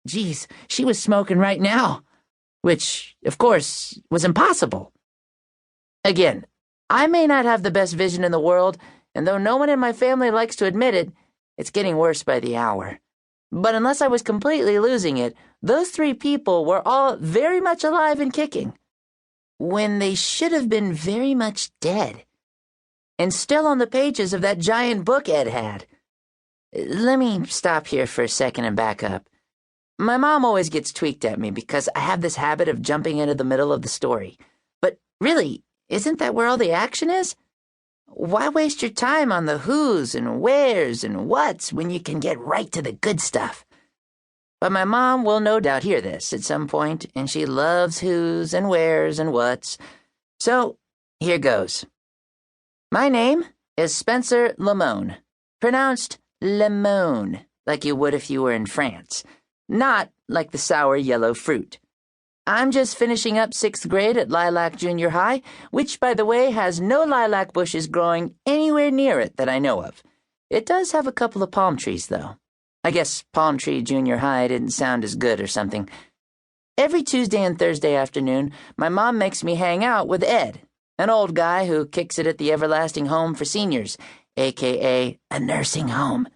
Geez, she was smoking right now, which, of course, was impossible. Again, I may not have the best vision in the world, and though no one in my family likes to admit it, it's getting worse by the hour. But unless I was completely losing it, those three people were all very much alive and kicking, when they should have been very much dead, and still on the pages of that giant book Ed had. Let me stop here for a second and back up. My mom always gets tweaked at me because I have this habit of jumping into the middle of the story. But really, isn't that where all the action is? Why waste your time on the who's and where's and what's when you can get right to the good stuff? But my mom will no doubt hear this at some point, and she loves who's and where's and what's. So, here goes. My name is Spencer Lamone, pronounced Lemon, like you would if you were in France, not like the sour yellow fruit. I'm just finishing up 6th grade at Lilac Junior High, which, by the way, has no lilac bushes growing anywhere near it that I know of. It does have a couple of palm trees, though. I guess Palm Tree Junior High didn't sound as good or something. Every Tuesday and Thursday afternoon, my mom makes me hang out with Ed, an old guy who kicks it at the Everlasting Home for Seniors, a.k.a. a nursing home.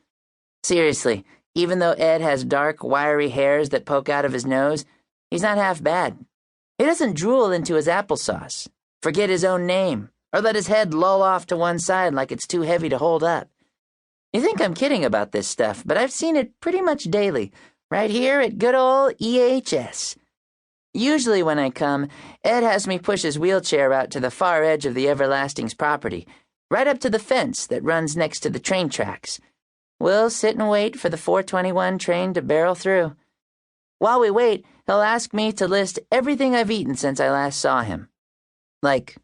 Seriously, even though Ed has dark, wiry hairs that poke out of his nose, he's not half bad. He doesn't drool into his applesauce, forget his own name, or let his head loll off to one side like it's too heavy to hold up. You think I'm kidding about this stuff, but I've seen it pretty much daily, right here at good old EHS. Usually when I come, Ed has me push his wheelchair out to the far edge of the Everlasting's property, right up to the fence that runs next to the train tracks. We'll sit and wait for the 421 train to barrel through. While we wait, he'll ask me to list everything I've eaten since I last saw him. Like,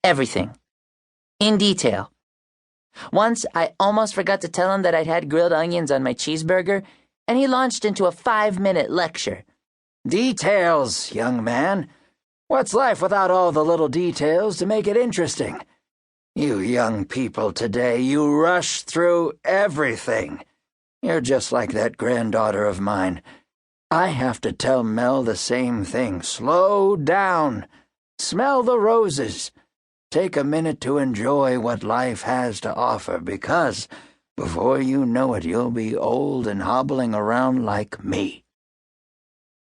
everything. In detail. Once, I almost forgot to tell him that I'd had grilled onions on my cheeseburger, and he launched into a 5-minute lecture. Details, young man. What's life without all the little details to make it interesting? You young people today, you rush through everything. You're just like that granddaughter of mine. I have to tell Mel the same thing. Slow down. Smell the roses. Take a minute to enjoy what life has to offer, because before you know it, you'll be old and hobbling around like me.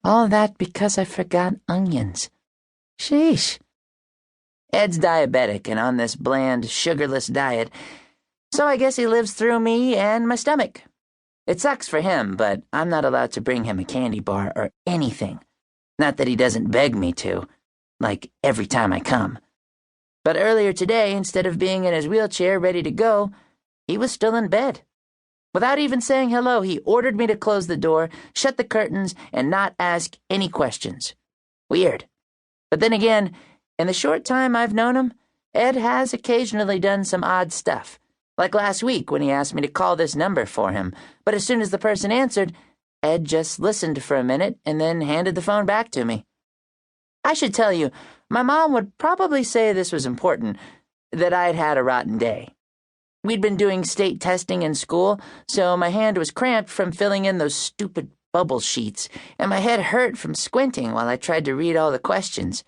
All that because I forgot onions. Sheesh. Ed's diabetic and on this bland, sugarless diet, so I guess he lives through me and my stomach. It sucks for him, but I'm not allowed to bring him a candy bar or anything. Not that he doesn't beg me to, like every time I come. But earlier today, instead of being in his wheelchair ready to go, he was still in bed. Without even saying hello, he ordered me to close the door, shut the curtains, and not ask any questions. Weird. But then again, in the short time I've known him, Ed has occasionally done some odd stuff. Like last week when he asked me to call this number for him, but as soon as the person answered, Ed just listened for a minute and then handed the phone back to me. I should tell you, my mom would probably say this was important, that I'd had a rotten day. We'd been doing state testing in school, so my hand was cramped from filling in those stupid bubble sheets, and my head hurt from squinting while I tried to read all the questions.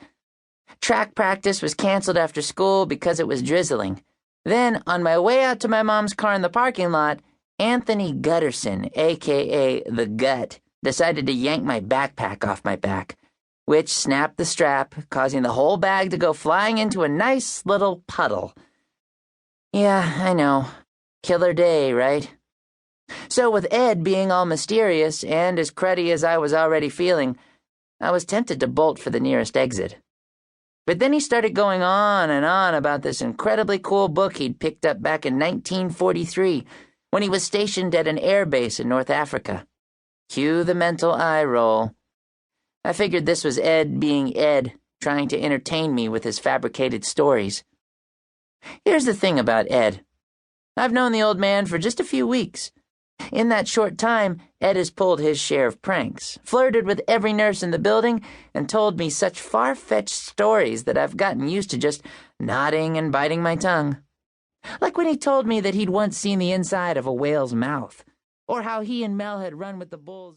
Track practice was canceled after school because it was drizzling. Then, on my way out to my mom's car in the parking lot, Anthony Gutterson, a.k.a. The Gut, decided to yank my backpack off my back, which snapped the strap, causing the whole bag to go flying into a nice little puddle. Yeah, I know. Killer day, right? So with Ed being all mysterious and as cruddy as I was already feeling, I was tempted to bolt for the nearest exit. But then he started going on and on about this incredibly cool book he'd picked up back in 1943 when he was stationed at an air base in North Africa. Cue the mental eye roll. I figured this was Ed being Ed, trying to entertain me with his fabricated stories. Here's the thing about Ed. I've known the old man for just a few weeks. In that short time, Ed has pulled his share of pranks, flirted with every nurse in the building, and told me such far-fetched stories that I've gotten used to just nodding and biting my tongue. Like when he told me that he'd once seen the inside of a whale's mouth, or how he and Mel had run with the bulls.